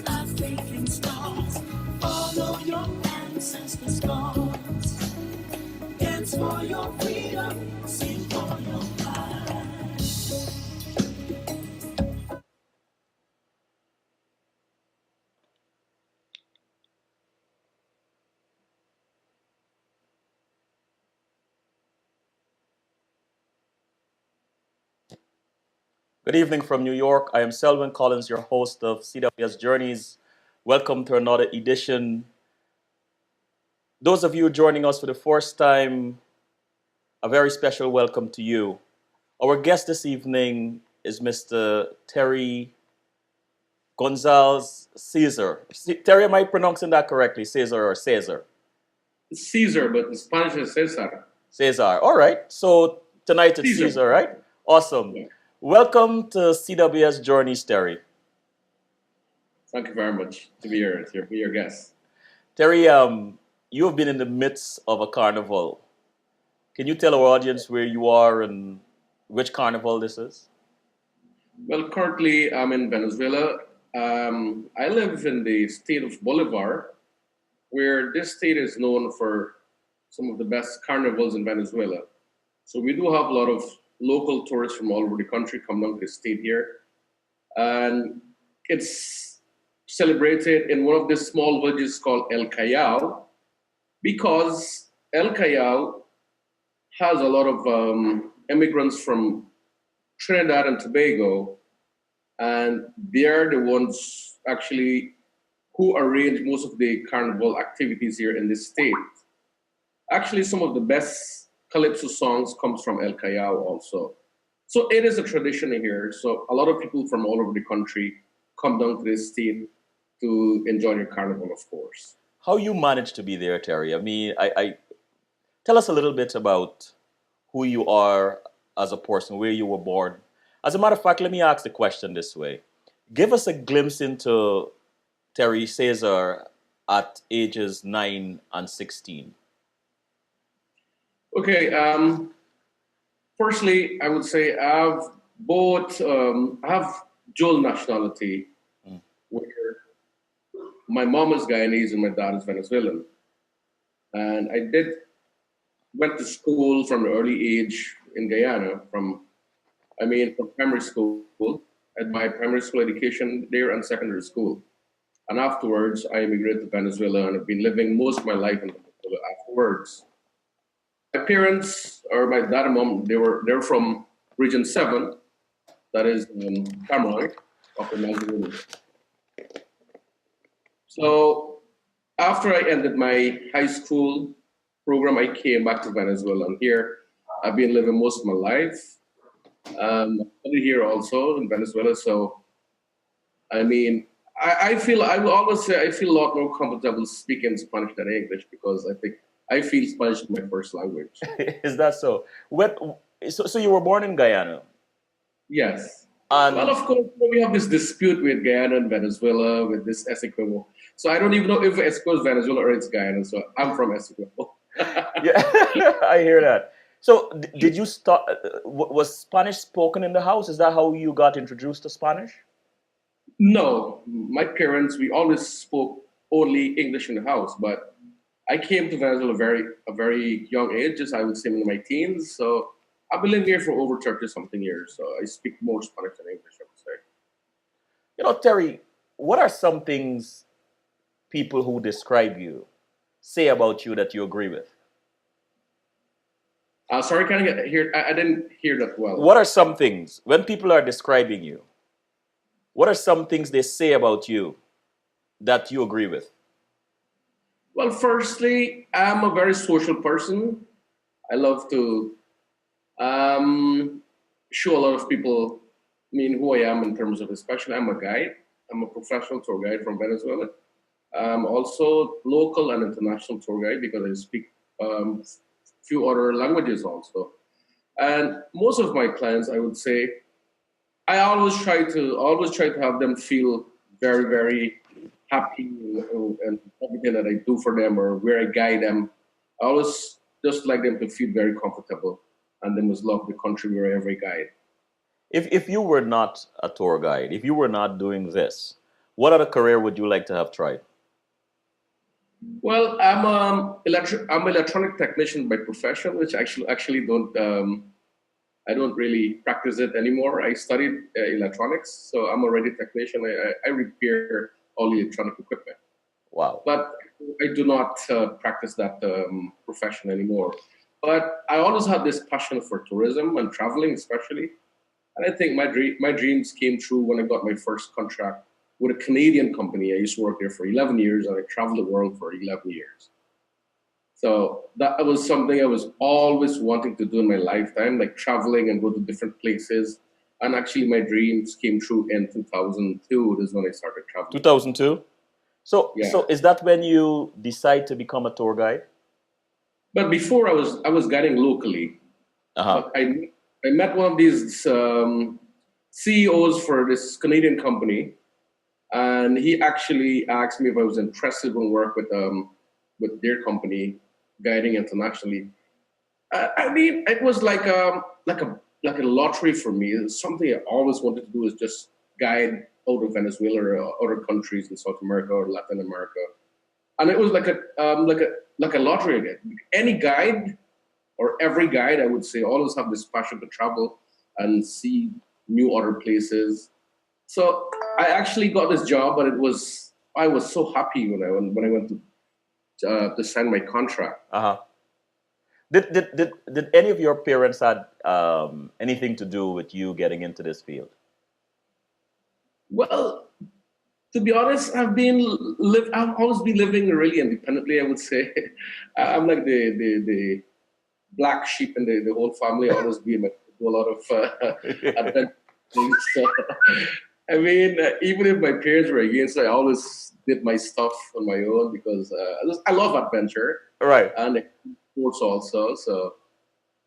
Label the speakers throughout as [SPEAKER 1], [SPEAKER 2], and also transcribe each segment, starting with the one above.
[SPEAKER 1] are faking stars. Follow your ancestors' goals. Dance for your freedom, sing for your pride.
[SPEAKER 2] Good evening from New York. I am Selwyn Collins, your host of CWS Journeys. Welcome to another edition. Those of you joining us for the first time, a very special welcome to you. Our guest this evening is Mr. Terry Gonzalez Cesar. Terry, am I pronouncing that correctly? Cesar or Cesar?
[SPEAKER 3] Caesar, but in Spanish is Cesar.
[SPEAKER 2] Cesar. All right. So tonight it's
[SPEAKER 3] Caesar.
[SPEAKER 2] Cesar, right? Awesome.
[SPEAKER 3] Yeah.
[SPEAKER 2] Welcome to CWS Journeys, Terry.
[SPEAKER 3] Thank you very much to be your guest.
[SPEAKER 2] Terry, you have been in the midst of a carnival. Can you tell our audience where you are and which carnival this is?
[SPEAKER 3] Well, currently I'm in Venezuela. I live in the state of Bolivar, where this state is known for some of the best carnivals in Venezuela. So we do have a lot of local tourists from all over the country come down to the state here. And it's celebrated in one of the small villages called El Callao, because El Callao has a lot of immigrants from Trinidad and Tobago, and they're the ones actually who arrange most of the carnival activities here in this state. Actually, some of the best calypso songs comes from El Callao also. So it is a tradition here. So a lot of people from all over the country come down to this state to enjoy the carnival, of course.
[SPEAKER 2] How you managed to be there, Terry? I mean, I tell us a little bit about who you are as a person, where you were born. As a matter of fact, let me ask the question this way. Give us a glimpse into Terry Cesar at ages 9 and 16.
[SPEAKER 3] Okay. Firstly, I would say I have dual nationality, where my mom is Guyanese and my dad is Venezuelan. And went to school from an early age in Guyana, from primary school. I had my primary school education there and secondary school. And afterwards, I immigrated to Venezuela and have been living most of my life in Venezuela afterwards. My parents, or my dad and mom, they're from Region 7, that is in Cameroon, up in Nigeria. So after I ended my high school program, I came back to Venezuela, and here I've been living most of my life. I studied here also in Venezuela, so I will always say I feel a lot more comfortable speaking Spanish than English, because I feel Spanish is my first language.
[SPEAKER 2] Is that so? So you were born in Guyana?
[SPEAKER 3] Yes.
[SPEAKER 2] And
[SPEAKER 3] Well, of course, we have this dispute with Guyana and Venezuela with this Essequibo. So I don't even know if Essequibo is Venezuela or it's Guyana. So I'm from Essequibo.
[SPEAKER 2] yeah, I hear that. So did you start? Was Spanish spoken in the house? Is that how you got introduced to Spanish?
[SPEAKER 3] No, my parents, we always spoke only English in the house, but I came to Venezuela a very young age, just I would say in my teens. So I've been living here for over 30 something years. So I speak more Spanish than English, I would say.
[SPEAKER 2] You know, Terry, what are some things people who describe you say about you that you agree with?
[SPEAKER 3] Sorry, can I get here? I didn't hear that well.
[SPEAKER 2] What are some things when people are describing you? What are some things they say about you that you agree with?
[SPEAKER 3] Well, firstly, I'm a very social person. I love to show a lot of people who I am in terms of, especially I'm a guide. I'm a professional tour guide from Venezuela. Also local and international tour guide, because I speak few other languages also. And most of my clients, I would say, I always try to have them feel very, very happy, and everything that I do for them or where I guide them. I always just like them to feel very comfortable, and they must love the country wherever I guide.
[SPEAKER 2] If you were not a tour guide, if you were not doing this, What other career would you like to have tried?
[SPEAKER 3] Well, I'm electronic technician by profession, which actually don't I don't really practice it anymore. I studied electronics, so I'm already a technician. I repair all the electronic equipment,
[SPEAKER 2] Wow.
[SPEAKER 3] but I do not practice that profession anymore. But I always had this passion for tourism and traveling, especially. And I think my dreams came true when I got my first contract with a Canadian company. I used to work there for 11 years, and I traveled the world for 11 years. So that was something I was always wanting to do in my lifetime, like traveling and go to different places. And actually, my dreams came true in 2002. Is when I started traveling.
[SPEAKER 2] 2002. So
[SPEAKER 3] Yeah.
[SPEAKER 2] so is that when you decide to become a tour guide?
[SPEAKER 3] But before I was guiding locally.
[SPEAKER 2] Uh-huh.
[SPEAKER 3] But I met one of these CEOs for this Canadian company, and he actually asked me if I was interested in work with their company, guiding internationally. I mean, it was like a lottery for me. It's something I always wanted to do is just guide out of Venezuela or other countries in South America or Latin America, and it was like a lottery again. Any guide or every guide, I would say, always have this passion to travel and see new other places. So I actually got this job, but I was so happy when I went to sign my contract.
[SPEAKER 2] Uh-huh. Did any of your parents had anything to do with you getting into this field?
[SPEAKER 3] Well, to be honest, I've always been living really independently. I would say I'm like the black sheep in the whole family. I always been like, do a lot of adventure things. So, I mean, even if my parents were against it, I always did my stuff on my own because I love adventure
[SPEAKER 2] Right.
[SPEAKER 3] and sports also. So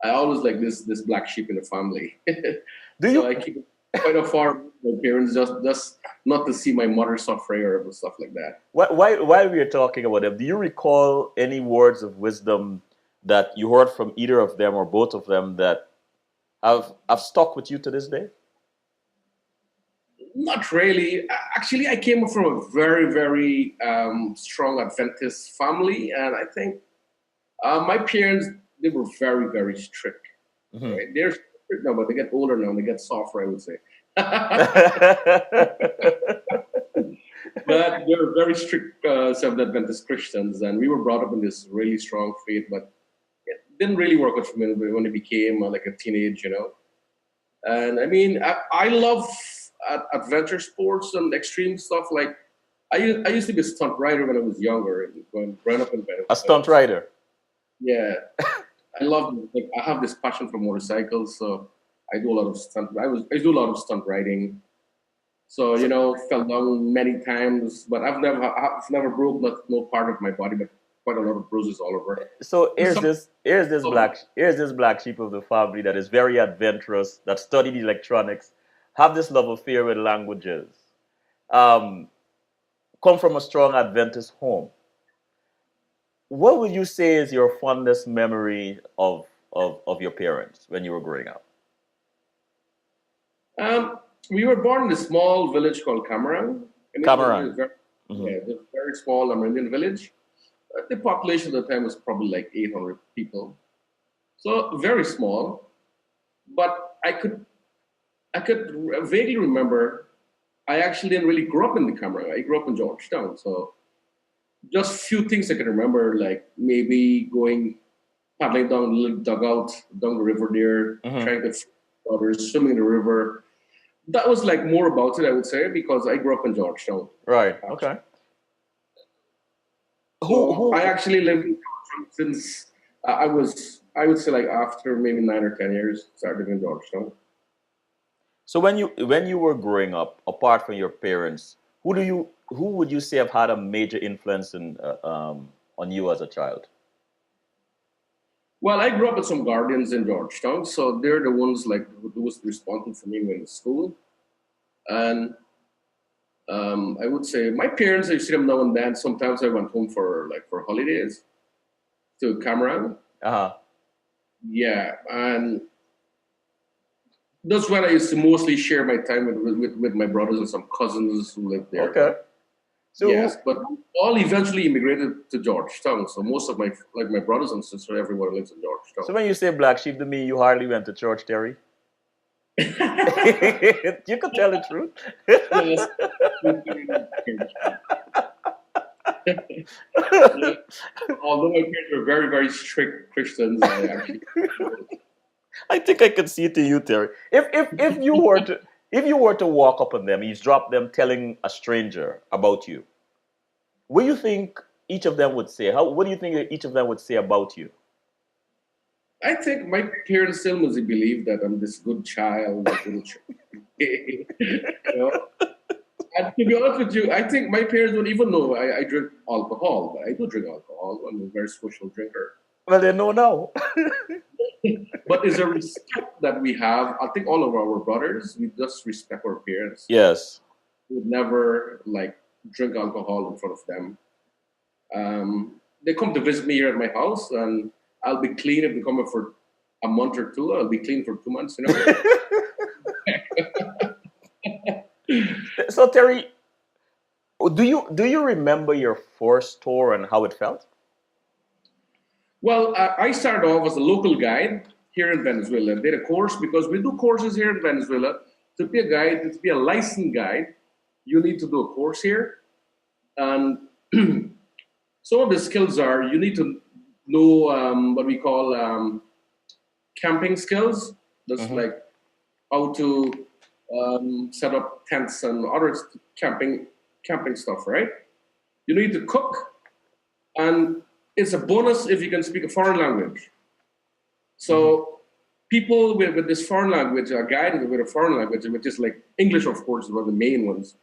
[SPEAKER 3] I always like this black sheep in the family.
[SPEAKER 2] Do
[SPEAKER 3] So
[SPEAKER 2] you
[SPEAKER 3] I keep quite afar from my parents just not to see my mother suffering or stuff like that.
[SPEAKER 2] while we are talking about them, do you recall any words of wisdom that you heard from either of them or both of them that have stuck with you to this day?
[SPEAKER 3] Not really. Actually, I came from a very, very strong Adventist family, and I think my parents they were very, very strict.
[SPEAKER 2] Mhm.
[SPEAKER 3] Right? They're strict now, but they get older now and they get softer. I would say, but they were very strict Seventh Adventist Christians, and we were brought up in this really strong faith. But it didn't really work out for me when I became like a teenage, you know. And I mean, I love adventure sports and extreme stuff. Like I used to be a stunt rider when I was younger, and growing up in
[SPEAKER 2] A
[SPEAKER 3] Venezuela.
[SPEAKER 2] stunt rider.
[SPEAKER 3] Yeah, I love like I have this passion for motorcycles, so I do a lot of stunt. I do a lot of stunt riding. So you know, fell down many times, but I've never broke no part of my body, but quite a lot of bruises all over.
[SPEAKER 2] So
[SPEAKER 3] And some,
[SPEAKER 2] here's this black sheep of the family that is very adventurous, that studied electronics, have this love affair with languages, um, come from a strong Adventist home. What would you say is your fondest memory of your parents when you were growing up?
[SPEAKER 3] we were born in a small village called Cameron. I mean,
[SPEAKER 2] Cameron.
[SPEAKER 3] yeah, it's a very small Amerindian village. The population at the time was probably like 800 people, so very small. But I could vaguely remember. I actually didn't really grow up in the Cameron. I grew up in Georgetown, so just few things I can remember, like maybe going paddling down the little dugout down the river there,
[SPEAKER 2] Hmm.
[SPEAKER 3] trying to fish water, swimming in the river. That was like more about it, I would say, because I grew up in Georgetown.
[SPEAKER 2] Right. Okay. Who
[SPEAKER 3] So I
[SPEAKER 2] who
[SPEAKER 3] actually lived in Georgetown since I would say like after maybe 9 or 10 years, started living in Georgetown.
[SPEAKER 2] So when you were growing up, apart from your parents, who would you say have had a major influence on you as a child?
[SPEAKER 3] Well, I grew up with some guardians in Georgetown, so they're the ones like who was responsible for me when in school. And I would say my parents, I see them now and then. Sometimes I went home for holidays to Cameron.
[SPEAKER 2] Uh huh.
[SPEAKER 3] Yeah, and That's when I used to mostly share my time with my brothers and some cousins who lived there.
[SPEAKER 2] Okay. So
[SPEAKER 3] Yes, but all eventually immigrated to Georgetown. So most of my brothers and sisters, everyone lives in
[SPEAKER 2] so
[SPEAKER 3] Georgetown.
[SPEAKER 2] when you say black sheep to me, you hardly went to church, Terry. You could tell the truth.
[SPEAKER 3] Yes. Although my parents were very, very strict Christians, I actually.
[SPEAKER 2] I think I could see it to you, Terry. If you were to walk up on them, eavesdrop them telling a stranger about you, what do you think each of them would say? What do you think each of them would say about you?
[SPEAKER 3] I think my parents still must believe that I'm this good child, like little child. you know? And to be honest with you, I think my parents don't even know I drink alcohol, but I do drink alcohol. I'm a very social drinker.
[SPEAKER 2] Well, they know now.
[SPEAKER 3] But is a respect that we have. I think all of our brothers, we just respect our parents.
[SPEAKER 2] Yes.
[SPEAKER 3] We would never like drink alcohol in front of them. They come to visit me here at my house, and I'll be clean if they come up for a month or two. I'll be clean for 2 months.
[SPEAKER 2] So Terry, do you remember your first tour and how it felt?
[SPEAKER 3] Well, I started off as a local guide here in Venezuela. Did a course because we do courses here in Venezuela. To be a guide, to be a licensed guide, you need to do a course here. And some of the skills are you need to know what we call camping skills. That's like how to set up tents and other camping stuff, right? You need to cook, and it's a bonus if you can speak a foreign language. So people with this foreign language are guided with a foreign language, which is like English, of course, is one of the main ones.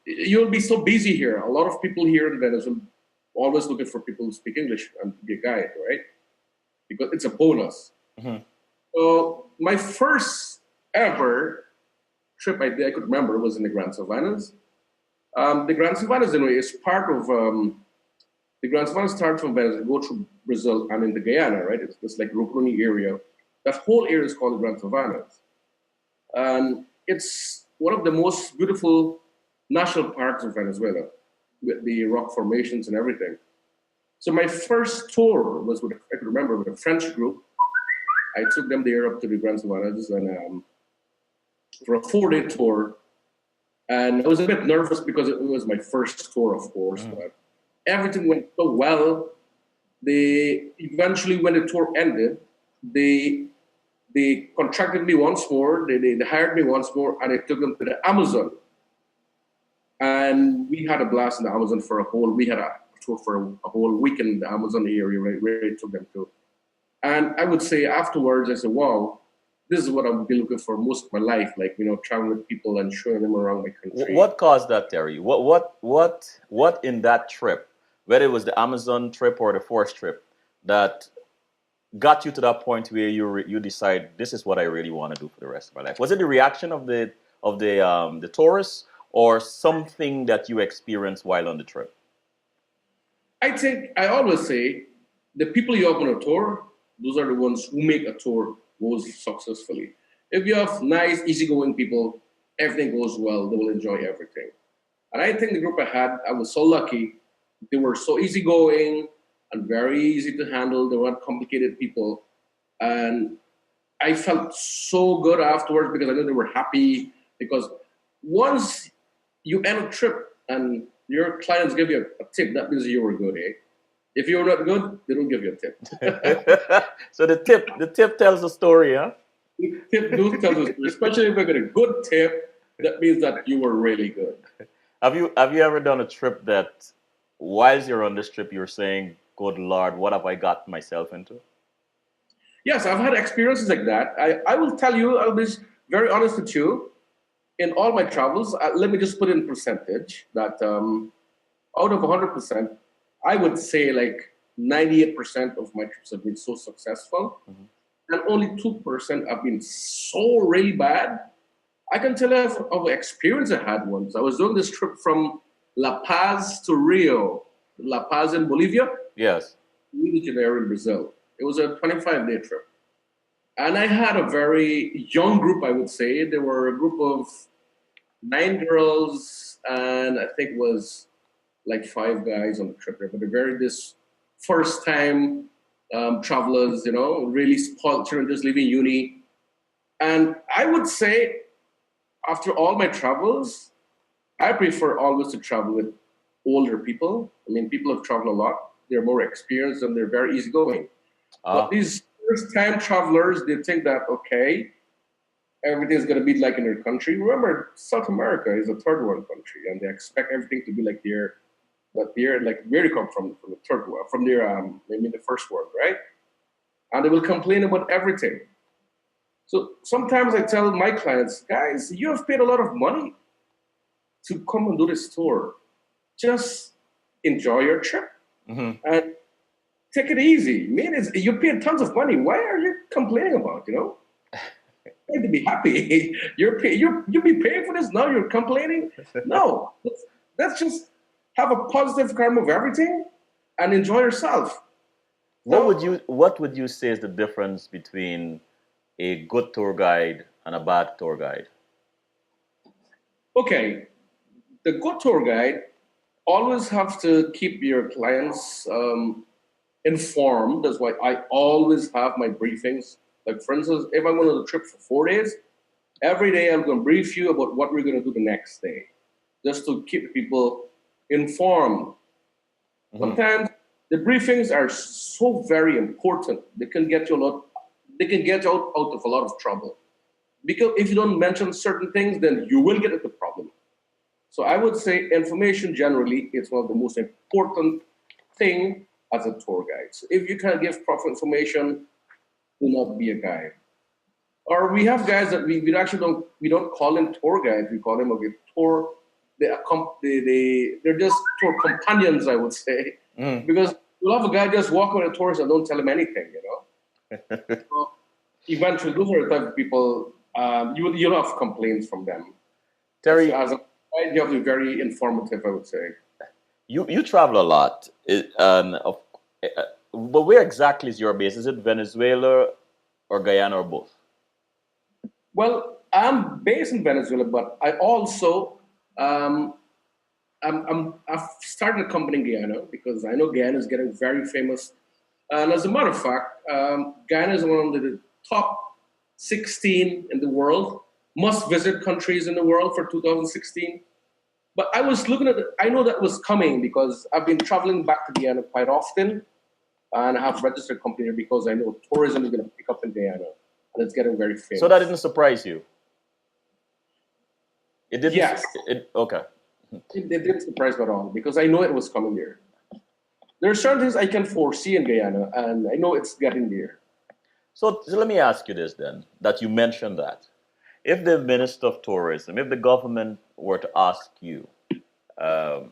[SPEAKER 3] You'll be so busy here. A lot of people here in Venezuela always looking for people who speak English and to be a guide, right? Because it's a bonus. So my first ever trip I could remember was in the Grand Savannas. The Grand Savannas, anyway, is part of the Grand Savannas start from Venezuela, go through Brazil and into Guyana, right? It's like Rucuni area. That whole area is called the Grand Savannas. And it's one of the most beautiful national parks in Venezuela with the rock formations and everything. So my first tour was with, I could remember, with a French group. I took them there up to the Grand Savannas and for a 4-day tour. And I was a bit nervous because it was my first tour, of course. But everything went so well. They eventually, when the tour ended, they contracted me once more. They hired me once more, and I took them to the Amazon. And we had a blast in the Amazon for a whole. We had a tour for a whole week in the Amazon area where I took them to. And I would say afterwards, I said, "Wow, this is what I've been looking for most of my life. Like traveling with people and showing them around my country."
[SPEAKER 2] What caused that, Terry? What in that trip, whether it was the Amazon trip or the forest trip, that got you to that point where you decide this is what I really want to do for the rest of my life? Was it the reaction of the tourists or something that you experienced while on the trip?
[SPEAKER 3] I think I always say the people you have on a tour, those are the ones who make a tour goes successfully. If you have nice, easygoing people, everything goes well, they will enjoy everything. And I think the group I had, I was so lucky. They were so easygoing and very easy to handle. They weren't complicated people. And I felt so good afterwards because I knew they were happy. Because once you end a trip and your clients give you a tip, that means you were good, eh? If you're not good, they don't give you a tip.
[SPEAKER 2] So the tip tells the story, huh?
[SPEAKER 3] The tip do tell the story, especially if you get a good tip. That means that you were really good.
[SPEAKER 2] Have you ever done a trip that, whilst you're on this trip, you're saying, "Good Lord, what have I got myself into?"
[SPEAKER 3] Yes, I've had experiences like that. I will tell you, I'll be very honest with you. In all my travels, let me just put in percentage that out of 100%, I would say like 98% of my trips have been so successful, and only 2% have been so really bad. I can tell you of an experience I had once. I was doing this trip from La Paz to Rio, La Paz in Bolivia,
[SPEAKER 2] Yes.
[SPEAKER 3] Rio de Janeiro in Brazil. It was a 25-day trip. And I had a very young group, I would say. There were a group of 9 girls, and I think it was like 5 guys on the trip. But they're very this first time travelers, really spoiled children just leaving uni. And I would say, after all my travels, I prefer always to travel with older people. I mean, people have traveled a lot. They're more experienced and they're very easygoing. But these first-time travelers, they think that, okay, everything's going to be like in their country. Remember, South America is a third world country, and they expect everything to be like here. But they're like where they come from the third world, from their maybe the first world, right? And they will complain about everything. So sometimes I tell my clients, guys, you have paid a lot of money to come and do this tour. Just enjoy your trip and take it easy. Man, you paid tons of money. Why are you complaining about? You need to be happy. You'll be paying for this now. You're complaining. No, let's just have a positive karma of everything and enjoy yourself.
[SPEAKER 2] What would you say is the difference between a good tour guide and a bad tour guide?
[SPEAKER 3] Okay, the good tour guide always have to keep your clients informed. That's why I always have my briefings. Like, for instance, if I'm going on a trip for 4 days, every day I'm going to brief you about what we're going to do the next day, just to keep people informed. Sometimes the briefings are so very important. They can get you out of a lot of trouble. Because if you don't mention certain things, then you will get into problem. So I would say information generally is one of the most important thing as a tour guide. So if you can't give proper information, do not be a guide. Or we have guys that we actually don't call them tour guides. We call them tour. They're just tour companions, I would say, because you'll have a guy just walk on a tourist and don't tell him anything, So eventually, those are the type of people you'll have complaints from them.
[SPEAKER 2] Terry,
[SPEAKER 3] So as a guide, you have to be very informative, I would say.
[SPEAKER 2] you travel a lot, but where exactly is your base? Is it Venezuela or Guyana or both?
[SPEAKER 3] Well, I'm based in Venezuela, but I also I've started a company in Guyana because I know Guyana is getting very famous. And as a matter of fact, Guyana is one of the top 16 in the world, must-visit countries in the world for 2016. But I was looking at it, I know that was coming because I've been traveling back to Guyana quite often, and I have registered a company here because I know tourism is going to pick up in Guyana, and it's getting very famous.
[SPEAKER 2] So that didn't surprise you? It didn't?
[SPEAKER 3] Yes.
[SPEAKER 2] Okay.
[SPEAKER 3] It didn't surprise me at all because I know it was coming there. There are certain things I can foresee in Guyana, and I know it's getting there.
[SPEAKER 2] So let me ask you this then, that you mentioned that. If the Minister of Tourism, if the government were to ask you to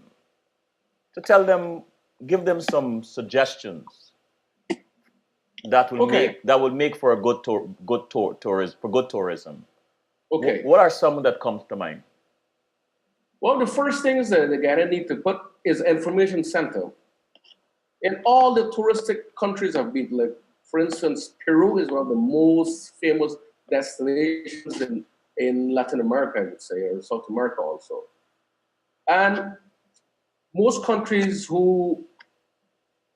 [SPEAKER 2] tell them, give them some suggestions that will make for a good tourism.
[SPEAKER 3] Okay.
[SPEAKER 2] What are some that come to mind?
[SPEAKER 3] Well, the first things that the Guyana need to put is information center. In all the touristic countries I've been, like for instance, Peru is one of the most famous destinations in Latin America, I would say, or South America also. And most countries who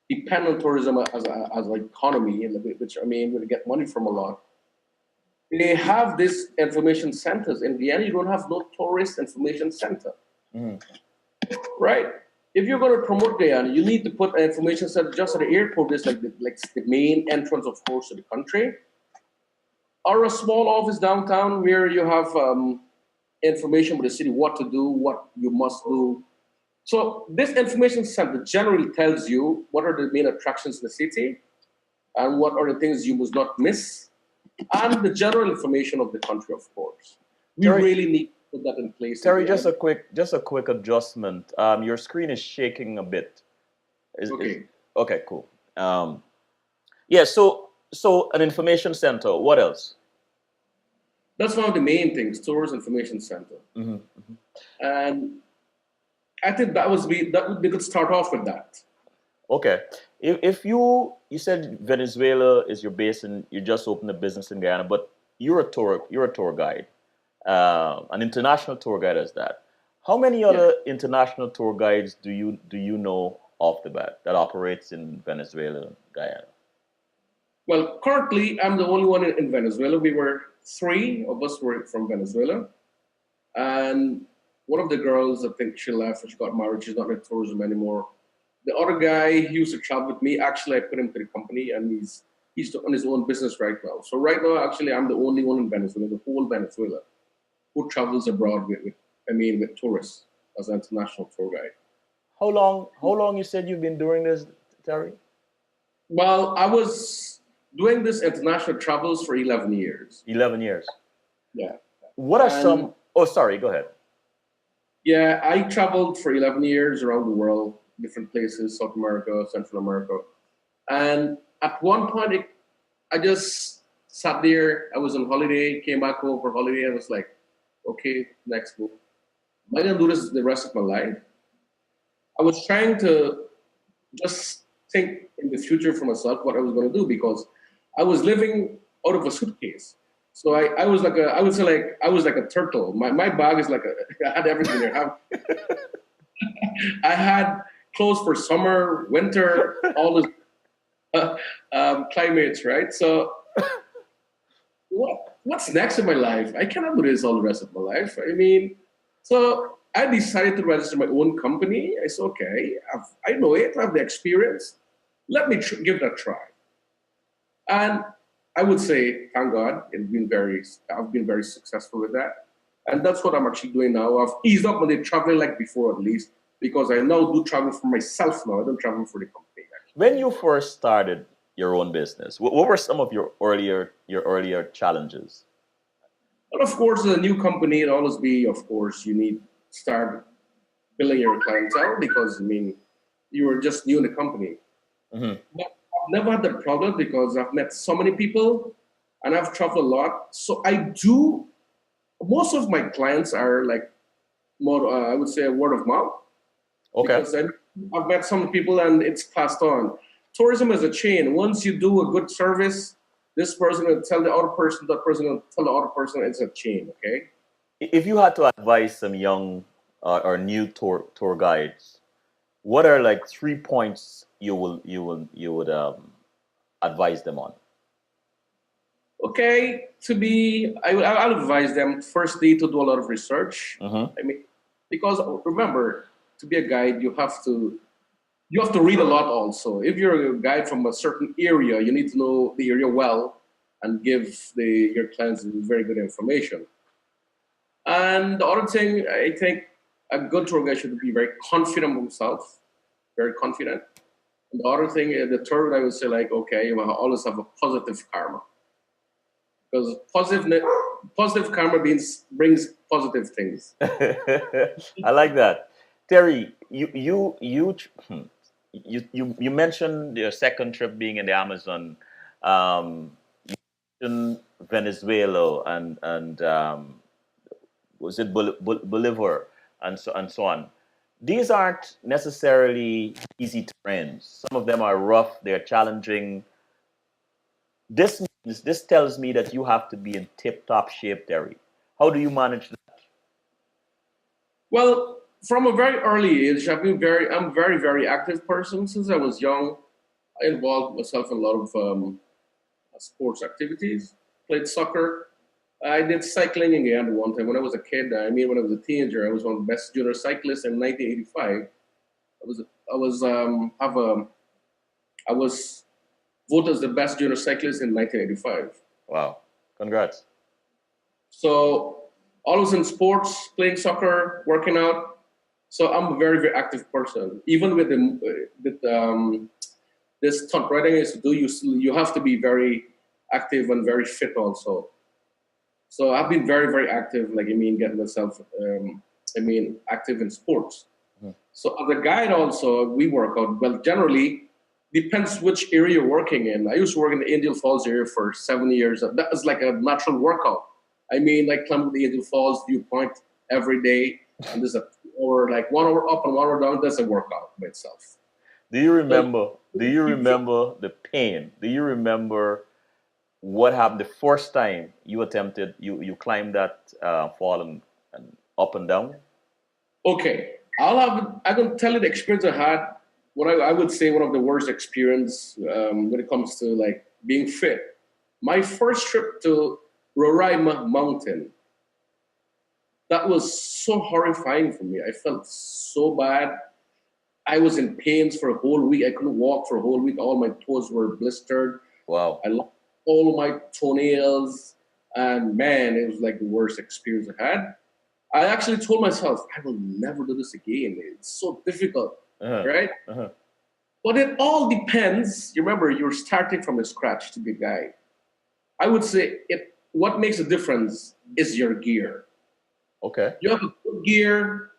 [SPEAKER 3] depend on tourism as an economy, which I mean, we get money from a lot, they have these information centers. In Guyana, you don't have no tourist information center, right? If you're going to promote Guyana, you need to put an information center just at the airport. It's like the main entrance, of course, to the country, or a small office downtown where you have information with the city, what to do, what you must do. So this information center generally tells you what are the main attractions in the city and what are the things you must not miss, and the general information of the country, of course. We really need to put that in place.
[SPEAKER 2] Terry, just a quick adjustment. Your screen is shaking a bit. Okay, cool. Yeah, so an information center. What else?
[SPEAKER 3] That's one of the main things, tourist information center. And I think that would be good start off with that.
[SPEAKER 2] Okay. If you said Venezuela is your base and you just opened a business in Guyana, but you're a tour guide, an international tour guide as that. How many
[SPEAKER 3] Yeah.
[SPEAKER 2] other international tour guides do you know off the bat that operates in Venezuela and Guyana?
[SPEAKER 3] Well, currently, I'm the only one in Venezuela. We were three of us were from Venezuela, and one of the girls, I think she left. She got married. She's not in tourism anymore. The other guy, he used to travel with me. Actually, I put him to the company, and he's on his own business right now. So right now, actually, I'm the only one in Venezuela, the whole Venezuela, who travels abroad with tourists as an international tour guide.
[SPEAKER 2] How long you said you've been doing this, Terry?
[SPEAKER 3] Well, I was doing this international travels for 11 years.
[SPEAKER 2] 11 years.
[SPEAKER 3] Yeah.
[SPEAKER 2] What are
[SPEAKER 3] And
[SPEAKER 2] some? Oh, sorry. Go ahead.
[SPEAKER 3] yeah, I traveled for 11 years around the world, different places, South America, Central America. And at one point, I just sat there. I was on holiday, came back home for holiday. I was like, okay, next move. Am I going to do this the rest of my life? I was trying to just think in the future for myself what I was going to do because I was living out of a suitcase. So I was like I would say like I was like a turtle. My bag is like I had everything there. I had clothes for summer, winter, all the climates, right? So what's next in my life? I cannot do this all the rest of my life. I mean, so I decided to register my own company. I said, okay, I know it, I have the experience. Let me give it a try. And I would say, thank God, I've been very successful with that. And that's what I'm actually doing now. I've eased up on the traveling like before, at least, because I now do travel for myself now. I don't travel for the company.
[SPEAKER 2] When you first started your own business, what were some of your earlier challenges?
[SPEAKER 3] But of course, as a new company, it always be, of course, you need to start building your clientele because, I mean, you were just new in the company.
[SPEAKER 2] Hmm.
[SPEAKER 3] But I've never had that problem because I've met so many people and I've traveled a lot. So most of my clients are like more, I would say, word of mouth
[SPEAKER 2] Okay.
[SPEAKER 3] because I've met some people and it's passed on. Tourism is a chain. Once you do a good service, this person will tell the other person, that person will tell the other person. It's a chain, okay?
[SPEAKER 2] If you had to advise some young or new tour guides, what are like 3 points you would advise them on?
[SPEAKER 3] Okay, I'll advise them firstly to do a lot of research.
[SPEAKER 2] Hmm.
[SPEAKER 3] I mean, because remember, to be a guide, you have to read a lot also. If you're a guide from a certain area, you need to know the area well and give your clients very good information. And the other thing, I think a good tour guide should be very confident of himself, very confident. And the other thing, the third, I would say, like, okay, you will always have a positive karma because positive karma brings positive things.
[SPEAKER 2] I like that. Terry, you mentioned your second trip being in the Amazon, um, in Venezuela and was it Bolivar and so on. These aren't necessarily easy terrains. Some of them are rough. They're challenging. This tells me that you have to be in tip-top shape, Terry. How do you manage that?
[SPEAKER 3] Well, from a very early age, I'm a very, very active person. Since I was young, I involved myself in a lot of sports activities. Played soccer. I did cycling again one time when I was a kid. I mean, when I was a teenager, I was one of the best junior cyclists in 1985. I was have a I was voted as the best junior cyclist in 1985.
[SPEAKER 2] Wow. Congrats.
[SPEAKER 3] So always in sports, playing soccer, working out. So I'm a very, very active person. Even with this stunt riding is to do, you have to be very active and very fit also. So I've been very, very active. Like getting myself, active in sports.
[SPEAKER 2] Mhm.
[SPEAKER 3] So as a guide also, we work out. Well, generally, depends which area you're working in. I used to work in the Angel Falls area for 7 years. That was like a natural workout. Like climbing the Angel Falls viewpoint every day, and there's or like 1 hour up and 1 hour down. That's a workout by itself.
[SPEAKER 2] Do you
[SPEAKER 3] So
[SPEAKER 2] remember? Do you remember the pain? Do you remember what happened the first time you attempted? You climbed that fall and up and down.
[SPEAKER 3] okay, I can tell you the experience I had. What I would say one of the worst experience when it comes to like being fit. My first trip to Roraima Mountain, that was so horrifying for me. I felt so bad. I was in pains for a whole week. I couldn't walk for a whole week. All my toes were blistered.
[SPEAKER 2] Wow.
[SPEAKER 3] I lost all my toenails, and man, it was like the worst experience I had. I actually told myself, I will never do this again. It's so difficult,
[SPEAKER 2] Uh-huh.
[SPEAKER 3] right?
[SPEAKER 2] Uh-huh.
[SPEAKER 3] But it all depends. You remember, you're starting from a scratch to be a guy. I would say it. What makes a difference is your gear.
[SPEAKER 2] Okay.
[SPEAKER 3] You have a good gear,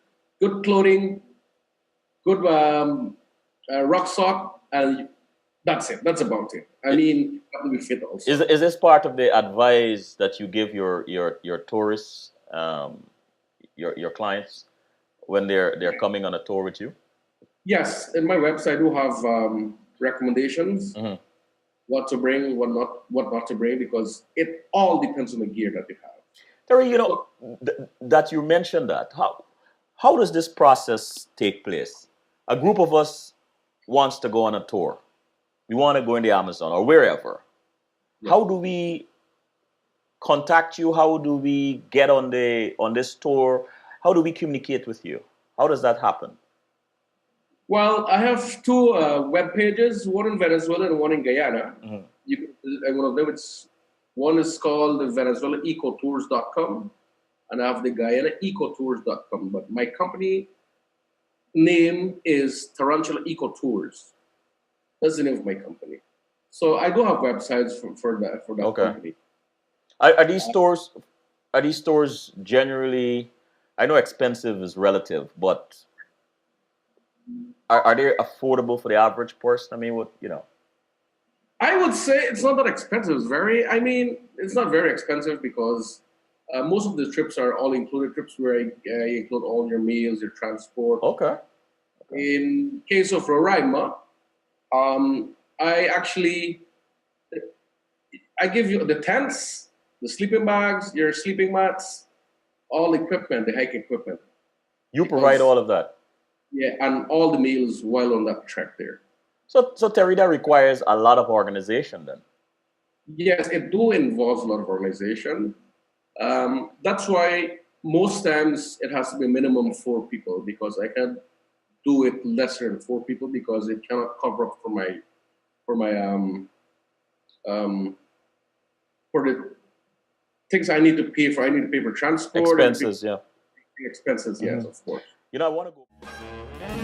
[SPEAKER 3] good clothing, good rucksack, and that's it. That's about it. I mean, you have to be fit also.
[SPEAKER 2] Is this part of the advice that you give your tourists, your clients when they're coming on a tour with you?
[SPEAKER 3] Yes, in my website, I do have recommendations,
[SPEAKER 2] Mhm.
[SPEAKER 3] what to bring, what not to bring, because it all depends on the gear that you have.
[SPEAKER 2] Terry,
[SPEAKER 3] So,
[SPEAKER 2] that you mentioned that. How does this process take place? A group of us wants to go on a tour. We want to go in the Amazon or wherever.
[SPEAKER 3] yeah.
[SPEAKER 2] How do we contact you? How do we get on this tour? How do we communicate with you? How does that happen?
[SPEAKER 3] Well, I have two web pages, one in Venezuela and one in Guyana.
[SPEAKER 2] Mhm.
[SPEAKER 3] And one of them, one is called the Venezuela Ecotours.com, and I have the Guyana Ecotours.com. But my company name is Tarantula Eco Tours. That's the name of my company. So I do have websites for that
[SPEAKER 2] Okay.
[SPEAKER 3] company.
[SPEAKER 2] Are these stores generally? I know expensive is relative, but are they affordable for the average person? I mean, what?
[SPEAKER 3] I would say it's not that expensive. I mean, it's not very expensive because most of the trips are all included trips where you include all your meals, your transport.
[SPEAKER 2] Okay. Okay.
[SPEAKER 3] In case of Roraima, I actually I give you the tents, the sleeping bags, your sleeping mats, all equipment, the hiking equipment,
[SPEAKER 2] You provide
[SPEAKER 3] because
[SPEAKER 2] all of that.
[SPEAKER 3] yeah, and all the meals while on that trek there.
[SPEAKER 2] So Terry, that requires a lot of organization then.
[SPEAKER 3] Yes, it do involves a lot of organization. That's why most times it has to be minimum 4 people because I can't do it lesser than 4 people because it cannot cover up for my um, for the things I need to pay for. I need to pay for transport. I need to pay
[SPEAKER 2] Expenses, yeah.
[SPEAKER 3] for expenses.
[SPEAKER 2] Hmm.
[SPEAKER 3] Yes, of course.
[SPEAKER 2] I want to go.